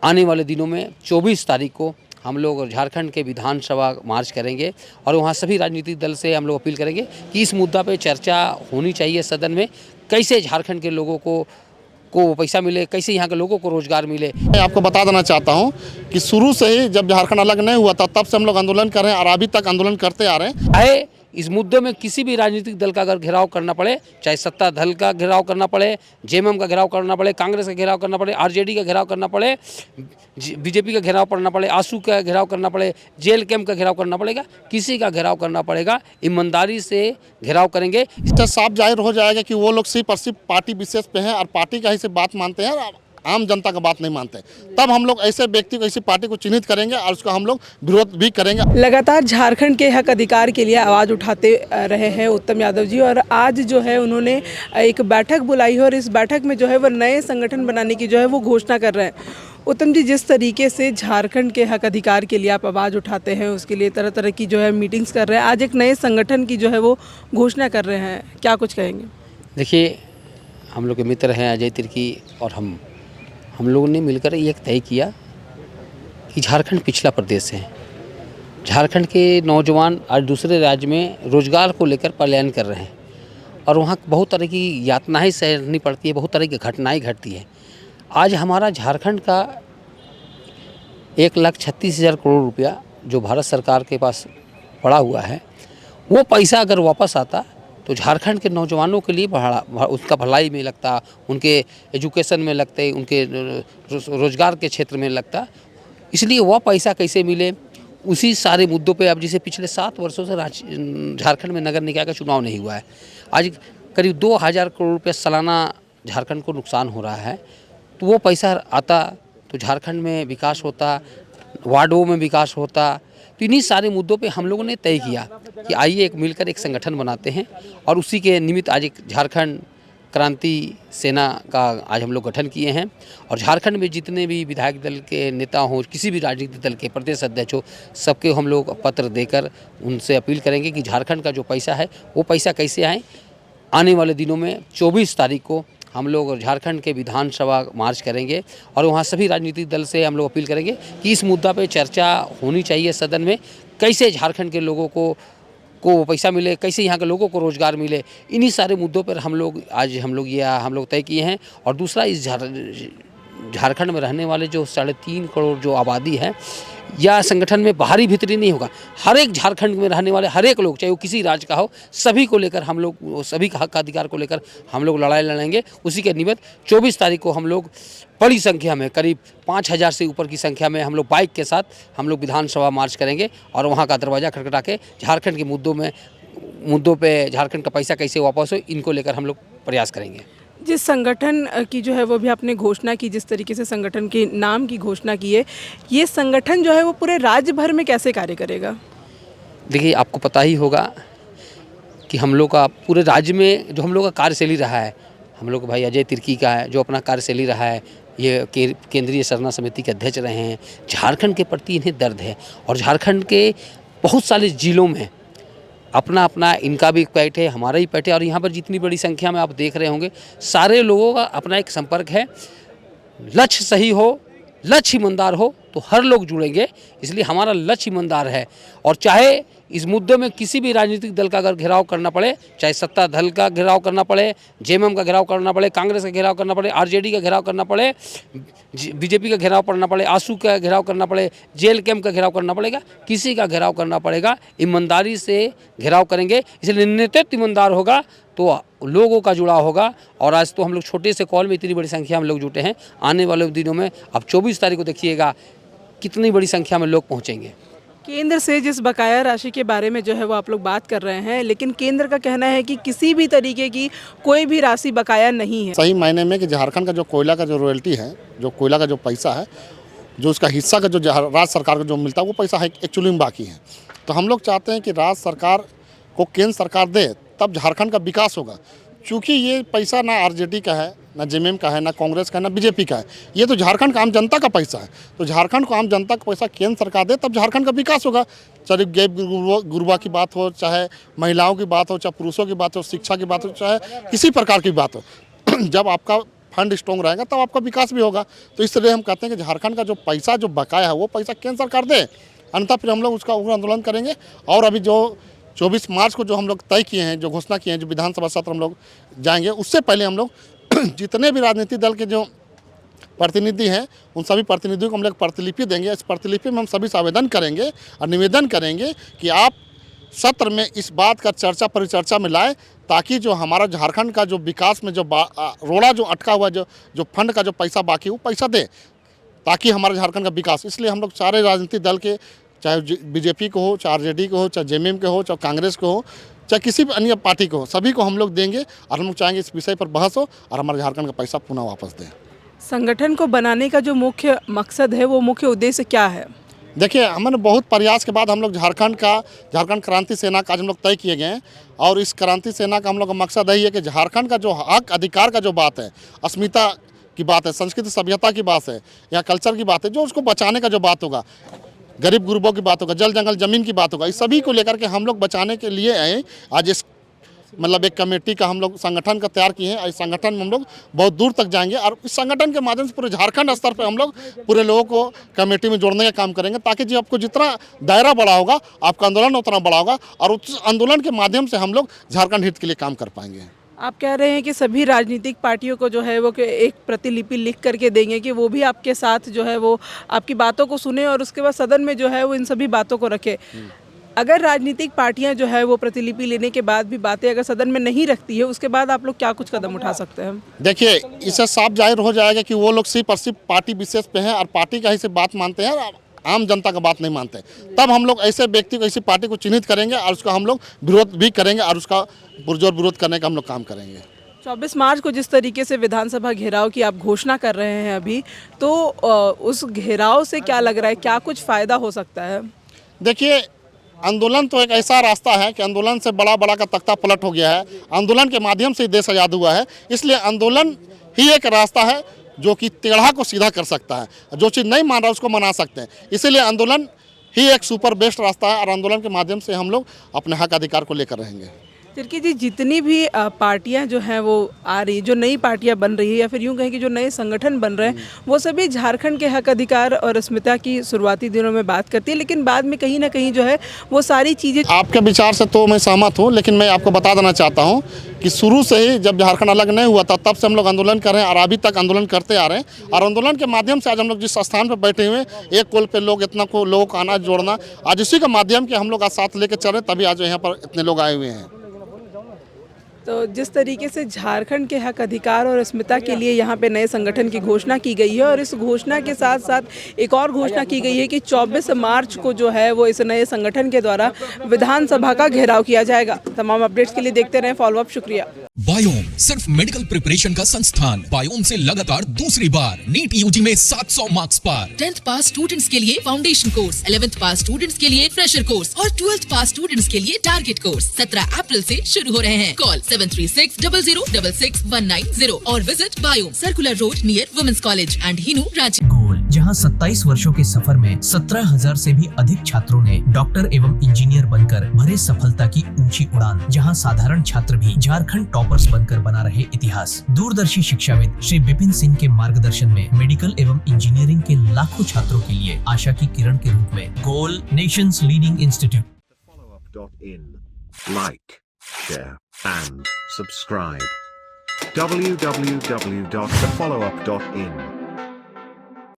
आने वाले दिनों में 24 तारीख को हम लोग झारखंड के विधानसभा मार्च करेंगे और वहाँ सभी राजनीतिक दल से हम लोग अपील करेंगे कि इस मुद्दा पे चर्चा होनी चाहिए सदन में। कैसे झारखंड के लोगों को पैसा मिले, कैसे यहाँ के लोगों को रोजगार मिले। मैं आपको बता देना चाहता हूँ कि शुरू से ही जब झारखंड अलग नहीं हुआ था तब से हम लोग आंदोलन कर रहे हैं और अभी तक आंदोलन करते आ रहे हैं। चाहे इस मुद्दे में किसी भी राजनीतिक दल का अगर घेराव करना पड़े, चाहे सत्ता दल का घेराव करना पड़े, जेएमएम का घेराव करना पड़े, कांग्रेस का घेराव करना पड़े, आरजेडी का घेराव करना पड़े, बीजेपी का घेराव करना पड़े, आसू का घेराव करना पड़े, जेल कैंप का घेराव करना पड़ेगा, किसी का घेराव करना पड़ेगा, ईमानदारी से घेराव करेंगे। इससे साफ जाहिर हो जाएगा कि वो लोग सिर्फ और सिर्फ पार्टी विशेष पे हैं और पार्टी का ही सिर्फ बात मानते हैं और आम जनता का बात नहीं मानते। तब हम लोग ऐसे व्यक्ति को, ऐसी पार्टी को चिन्हित करेंगे और उसका हम लोग विरोध भी करेंगे। लगातार झारखंड के हक अधिकार के लिए आवाज़ उठाते रहे हैं उत्तम यादव जी, और आज जो है उन्होंने एक बैठक बुलाई है और इस बैठक में जो है वो नए संगठन बनाने की जो है वो घोषणा कर रहे हैं। उत्तम जी, जिस तरीके से झारखंड के हक अधिकार के लिए आप आवाज़ उठाते हैं, उसके लिए तरह तरह की जो है मीटिंग्स कर रहे हैं, आज एक नए संगठन की जो है वो घोषणा कर रहे हैं, क्या कुछ कहेंगे? देखिए, हम लोग के मित्र हैं अजय तिर्की और हम लोगों ने मिलकर ये तय किया कि झारखंड पिछड़ा प्रदेश है। झारखंड के नौजवान आज दूसरे राज्य में रोजगार को लेकर पलायन कर रहे हैं और वहाँ बहुत तरह की यातनाएं सहनी पड़ती है, बहुत तरह की घटनाएं घटती है। आज हमारा झारखंड का 1,36,000 करोड़ रुपया जो भारत सरकार के पास पड़ा हुआ है, वो पैसा अगर वापस आता तो झारखंड के नौजवानों के लिए उसका भलाई में लगता, उनके एजुकेशन में लगते, उनके रोजगार के क्षेत्र में लगता। इसलिए वह पैसा कैसे मिले, उसी सारे मुद्दों पे अब जैसे पिछले 7 वर्षों से झारखंड में नगर निकाय का चुनाव नहीं हुआ है। आज करीब 2,000 करोड़ रुपये सालाना झारखंड को नुकसान हो रहा है। तो वो पैसा आता तो झारखंड में विकास होता, वार्डों में विकास होता। तो इन्हीं सारे मुद्दों पे हम लोगों ने तय किया कि आइए एक मिलकर एक संगठन बनाते हैं और उसी के निमित्त आज एक झारखंड क्रांति सेना का आज हम लोग गठन किए हैं। और झारखंड में जितने भी विधायक दल के नेता हों, किसी भी राजनीतिक दल के प्रदेश अध्यक्ष हो, सबके हम लोग पत्र देकर उनसे अपील करेंगे कि झारखंड का जो पैसा है वो पैसा कैसे आए। आने वाले दिनों में 24 तारीख को हम लोग झारखंड के विधानसभा मार्च करेंगे और वहाँ सभी राजनीतिक दल से हम लोग अपील करेंगे कि इस मुद्दा पे चर्चा होनी चाहिए सदन में। कैसे झारखंड के लोगों को पैसा मिले, कैसे यहाँ के लोगों को रोजगार मिले, इन्हीं सारे मुद्दों पर हम लोग तय किए हैं। और दूसरा, इस झारखंड में रहने वाले जो 3.5 करोड़ जो आबादी है, या संगठन में बाहरी भीतरी नहीं होगा, हर एक झारखंड में रहने वाले हर एक लोग, चाहे वो किसी राज्य का हो, सभी को लेकर हम लोग, सभी का हक अधिकार को लेकर हम लोग लड़ाई लड़ेंगे। उसी के निमित्त 24 तारीख को हम लोग बड़ी संख्या में, करीब 5,000 से ऊपर की संख्या में हम लोग बाइक के साथ हम लोग विधानसभा मार्च करेंगे और वहाँ का दरवाज़ा खटखटा के झारखंड के मुद्दों पे झारखंड का पैसा कैसे वापस हो, इनको लेकर हम लोग प्रयास करेंगे। जिस संगठन की जो है वो भी आपने घोषणा की, जिस तरीके से संगठन के नाम की घोषणा की है, ये संगठन जो है वो पूरे राज्य भर में कैसे कार्य करेगा? देखिए, आपको पता ही होगा कि हम लोग का पूरे राज्य में जो हम लोग का कार्यशैली रहा है, हम लोग भाई अजय तिर्की का है जो अपना कार्यशैली रहा है, ये केंद्रीय सरना समिति के अध्यक्ष रहे हैं। झारखंड के प्रति इन्हें दर्द है और झारखंड के बहुत सारे जिलों में अपना अपना इनका भी पैठ है, हमारा ही पैठ है। और यहाँ पर जितनी बड़ी संख्या में आप देख रहे होंगे, सारे लोगों का अपना एक संपर्क है। लक्ष्य सही हो, लक्ष्य ईमानदार हो तो हर लोग जुड़ेंगे। इसलिए हमारा लक्ष्य ईमानदार है और चाहे इस मुद्दे में किसी भी राजनीतिक दल का अगर घेराव करना पड़े, चाहे सत्ता दल का घेराव करना पड़े, जेएमएम का घेराव करना पड़े, कांग्रेस का घेराव करना पड़े, आरजेडी का घेराव करना पड़े, बीजेपी का घेराव करना पड़े, आसू का घेराव करना पड़े, जेल कैंप का घेराव करना पड़ेगा, किसी का घेराव करना पड़ेगा, ईमानदारी से घेराव करेंगे। इसलिए नेतृत्व ईमानदार होगा तो लोगों का जुड़ाव होगा। और आज तो हम लोग छोटे से कॉल में इतनी बड़ी संख्या में लोग जुटे हैं। आने वाले दिनों में अब 24 तारीख को देखिएगा कितनी बड़ी संख्या में लोग पहुंचेंगे। केंद्र से जिस बकाया राशि के बारे में जो है वो आप लोग बात कर रहे हैं, लेकिन केंद्र का कहना है कि किसी भी तरीके की कोई भी राशि बकाया नहीं है। सही मायने में कि झारखंड का जो कोयला का जो रॉयल्टी है, जो कोयला का जो पैसा है, जो उसका हिस्सा का जो राज्य सरकार को जो मिलता है, वो पैसा है एक्चुअली में बाकी है। तो हम लोग चाहते हैं कि राज्य सरकार को केंद्र सरकार दे, तब झारखंड का विकास होगा। चूँकि ये पैसा ना आरजेडी का है, ना जेएमएम का है, ना कांग्रेस का है, ना बीजेपी का है, ये तो झारखंड का आम जनता का पैसा है। तो झारखंड को आम जनता का पैसा केंद्र सरकार दे, तब झारखंड का विकास होगा। चाहे गैप गुरुबा की बात हो, चाहे महिलाओं की बात हो, चाहे पुरुषों की बात हो, शिक्षा की बात हो, चाहे किसी प्रकार की बात हो। जब आपका फंड स्ट्रॉन्ग रहेगा तब आपका विकास भी होगा। तो इसलिए हम कहते हैं कि झारखंड का जो पैसा जो बकाया है वो पैसा केंद्र सरकार दे, अन्यथा फिर हम लोग उसका उग्र आंदोलन करेंगे। और अभी जो 24 मार्च को जो हम लोग तय किए हैं, जो घोषणा किए हैं, जो विधानसभा सत्र हम लोग जाएंगे, उससे पहले हम लोग जितने भी राजनीतिक दल के जो प्रतिनिधि हैं उन सभी प्रतिनिधियों को हम लोग प्रतिलिपि देंगे। इस प्रतिलिपि में हम सभी से आवेदन करेंगे और निवेदन करेंगे कि आप सत्र में इस बात का चर्चा परिचर्चा में लाए, ताकि जो हमारा झारखंड का जो विकास में जो रोड़ा जो अटका हुआ जो फंड का जो पैसा बाकी वो पैसा दे, ताकि हमारे झारखंड का विकास। इसलिए हम लोग सारे राजनीतिक दल के, चाहे बीजेपी को हो, चाहे आरजेडी को हो, चाहे जेएमएम के हो, चाहे कांग्रेस को हो, चाहे किसी भी अन्य पार्टी को हो, सभी को हम लोग देंगे और हम लोग चाहेंगे इस विषय पर बहस हो और हमारे झारखंड का पैसा पुनः वापस दें। संगठन को बनाने का जो मुख्य मकसद है, वो मुख्य उद्देश्य क्या है? देखिए, हमने बहुत प्रयास के बाद हम लोग झारखंड क्रांति सेना का आज हम लोग तय किए गए हैं। और इस क्रांति सेना का हम लोग का मकसद यही है कि झारखंड का जो हक अधिकार का जो बात है, अस्मिता की बात है, संस्कृति सभ्यता की बात है, या कल्चर की बात है, जो उसको बचाने का जो बात होगा, गरीब गुरबों की बात होगा, जल जंगल ज़मीन की बात होगा, इस सभी को लेकर के हम लोग बचाने के लिए आए। आज इस मतलब एक कमेटी का हम लोग संगठन का तैयार किए हैं। इस संगठन में हम लोग बहुत दूर तक जाएंगे और इस संगठन के माध्यम से पूरे झारखंड स्तर पर हम लोग पूरे लोगों को कमेटी में जोड़ने का काम करेंगे, ताकि जो आपको जितना दायरा बड़ा होगा, आपका आंदोलन उतना बड़ा होगा और उस आंदोलन के माध्यम से हम लोग झारखंड हित के लिए काम कर पाएंगे। आप कह रहे हैं कि सभी राजनीतिक पार्टियों को जो है वो एक प्रतिलिपि लिख करके देंगे कि वो भी आपके साथ जो है वो आपकी बातों को सुने और उसके बाद सदन में जो है वो इन सभी बातों को रखे। अगर राजनीतिक पार्टियां जो है वो प्रतिलिपि लेने के बाद भी बातें अगर सदन में नहीं रखती है, उसके बाद आप लोग क्या कुछ कदम उठा सकते हैं? देखिए, इससे साफ जाहिर हो जाएगा कि वो लोग सिर्फ और सिर्फ पार्टी विशेष पे हैं और पार्टी का ही से बात मानते हैं और आम जनता का बात नहीं मानते। तब हम लोग ऐसे व्यक्ति को, ऐसी पार्टी को चिन्हित करेंगे और उसका हम लोग विरोध भी करेंगे और उसका पुरजोर विरोध करने का हम लोग काम करेंगे। 24 मार्च को जिस तरीके से विधानसभा घेराव की आप घोषणा कर रहे हैं अभी, तो उस घेराव से क्या लग रहा है, क्या कुछ फ़ायदा हो सकता है? देखिए, आंदोलन तो एक ऐसा रास्ता है कि आंदोलन से बड़ा का तख्ता पलट हो गया है। आंदोलन के माध्यम से देश आज़ाद हुआ है, इसलिए आंदोलन ही एक रास्ता है जो कि टेढ़ा को सीधा कर सकता है। जो चीज़ नहीं मान रहा उसको मना सकते हैं, इसीलिए आंदोलन ही एक सुपर बेस्ट रास्ता है और आंदोलन के माध्यम से हम लोग अपने हक अधिकार को लेकर रहेंगे। तिर्की जी, जितनी भी पार्टियां जो हैं वो आ रही, जो नई पार्टियां बन रही है या फिर यूं कहें कि जो नए संगठन बन रहे हैं, वो सभी झारखंड के हक अधिकार और अस्मिता की शुरुआती दिनों में बात करती है, लेकिन बाद में कहीं ना कहीं जो है वो सारी चीज़ें। आपके विचार से तो मैं सहमत हूँ, लेकिन मैं आपको बता देना चाहता हूँ कि शुरू से ही जब झारखंड अलग नहीं हुआ था, तब से हम लोग आंदोलन कर रहे हैं और अभी तक आंदोलन करते आ रहे हैं। और आंदोलन के माध्यम से आज हम लोग जिस स्थान पर बैठे हुए हैं, एक कोल पे लोग इतना को लोगों को आना जोड़ना, आज इसी का माध्यम के हम लोग आज साथ लेकर चल रहे, तभी आज यहाँ पर इतने लोग आए हुए हैं। तो जिस तरीके से झारखंड के हक अधिकार और अस्मिता के लिए यहाँ पे नए संगठन की घोषणा की गई है, और इस घोषणा के साथ साथ एक और घोषणा की गई है कि 24 मार्च को जो है वो इस नए संगठन के द्वारा विधानसभा का घेराव किया जाएगा। तमाम अपडेट्स के लिए देखते रहें फॉलो अप। शुक्रिया। बायोम सिर्फ मेडिकल प्रिपरेशन का संस्थान। बायोम से लगातार दूसरी बार नीट यूजी में 700 मार्क्स पार। 10th पास स्टूडेंट्स के लिए फाउंडेशन कोर्स, 11th पास स्टूडेंट्स के लिए फ्रेशर कोर्स और 12th पास स्टूडेंट्स के लिए टारगेट कोर्स 17 अप्रैल से शुरू हो रहे हैं। कॉल 7360066190 और visit Biome, circular road near women's college and Hinoo, Ranchi. Goal, जहां 27 वर्षों के सफर में 17,000 से भी अधिक छात्रों ने डॉक्टर एवं इंजीनियर बनकर भरे सफलता की ऊंची उड़ान। जहां साधारण छात्र भी झारखंड टॉपर्स बनकर बना रहे इतिहास। दूरदर्शी शिक्षाविद श्री विपिन सिंह के मार्गदर्शन में मेडिकल एवं इंजीनियरिंग के लाखों छात्रों के लिए आशा की किरण के रूप में Goal, nation's leading institute. Like, share and subscribe. www.thefollowup.in